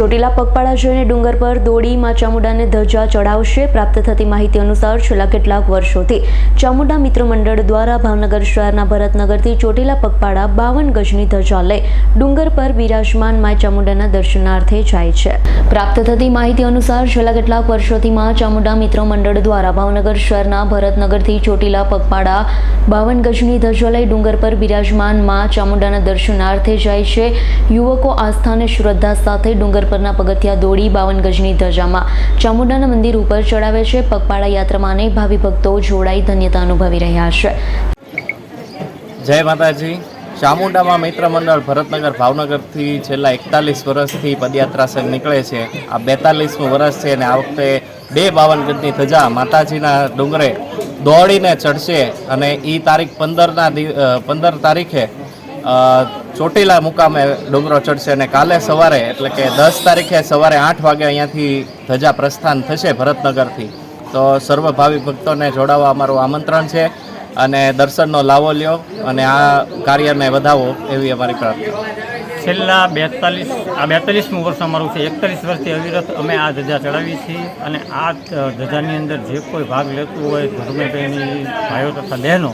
ચોટીલા પગપાળા જઈને ડુંગર પર દોડી માં ચામુંડાને ધજા ચડાવશે। પ્રાપ્ત થતી માહિતી અનુસાર છેલ્લા કેટલાક વર્ષોથી ચામુંડા મિત્ર મંડળ દ્વારા ભાવનગર શહેરના ભરતનગરથી ચોટીલા પગપાળા 52 ગજની ધજા લઈ ડુંગર પર બિરાજમાન માં ચામુંડાના દર્શનાર્થે જાય છે। પ્રાપ્ત થતી માહિતી અનુસાર છેલ્લા કેટલાક વર્ષોથી માં ચામુંડા મિત્ર મંડળ દ્વારા ભાવનગર શહેરના ભરતનગરથી ચોટીલા પગપાળા 52 ગજની ધજા લઈ ડુંગર પર બિરાજમાન માં ચામુંડાના દર્શનાર્થે જાય છે। યુવકો આસ્થા અને શ્રદ્ધા સાથે ડુંગર પરના પગથિયા દોડી 52 ગજની ધજામાં ચામુંડાના મંદિર ઉપર ચડાવે છે। પગપાળા યાત્રામાં અનેક ભાવિ ભક્તો જોડાઈ ધન્યતા અનુભવી રહ્યા છે। જય માતાજી। ચામુંડામાં મિત્ર મંડળ ભરતનગર ભાવનગરથી છેલ્લા 41 વર્ષથી પદયાત્રા સંઘ નીકળે છે। આ 42મું વર્ષ છે અને આ વખતે 52 ગજની ધજા માતાજીના ડુંગરે દોડીને ચડશે અને એ તારીખ 15 તારીખે ચોટીલા મુકામે ડુંગરો ચડશે અને કાલે સવારે એટલે કે 10 તારીખે સવારે 8 વાગે અહીંયાથી ધજા પ્રસ્થાન થશે ભરતનગરથી। તો સર્વ ભાવિક ભક્તોને જોડાવા અમારું આમંત્રણ છે અને દર્શનનો લાવો લ્યો અને આ કાર્યને વધાવો એવી અમારી પ્રાર્થના। છેલ્લા 42મું વર્ષ અમારું છે। 41 વર્ષથી અવિરત અમે આ ધજા ચડાવી છીએ અને આ ધજાની અંદર જે કોઈ ભાગ લેતું હોય ધર્મપ્રેમી ભાઈઓ તથા બહેનો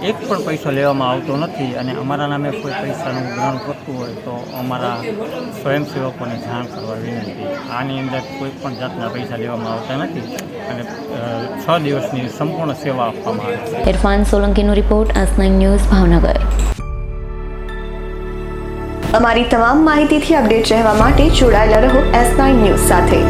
એક પણ પૈસો લેવામાં આવતો નથી અને અમારા નામે કોઈ પૈસાનું ગ્રહણ કરતું હોય તો અમારા સ્વયંસેવકોને જાણ કરવા વિનંતી। આની અંદર કોઈ પણ જાતના પૈસા લેવામાં આવતા નથી અને 6 દિવસની સંપૂર્ણ સેવા આપવામાં આવે છે। ઇરફાન સોલંકીનો રિપોર્ટ, S9 ન્યૂઝ, ભાવનગર। અમારી તમામ માહિતીથી અપડેટ રહેવા માટે જોડાયેલા રહો S9 ન્યૂઝ સાથે।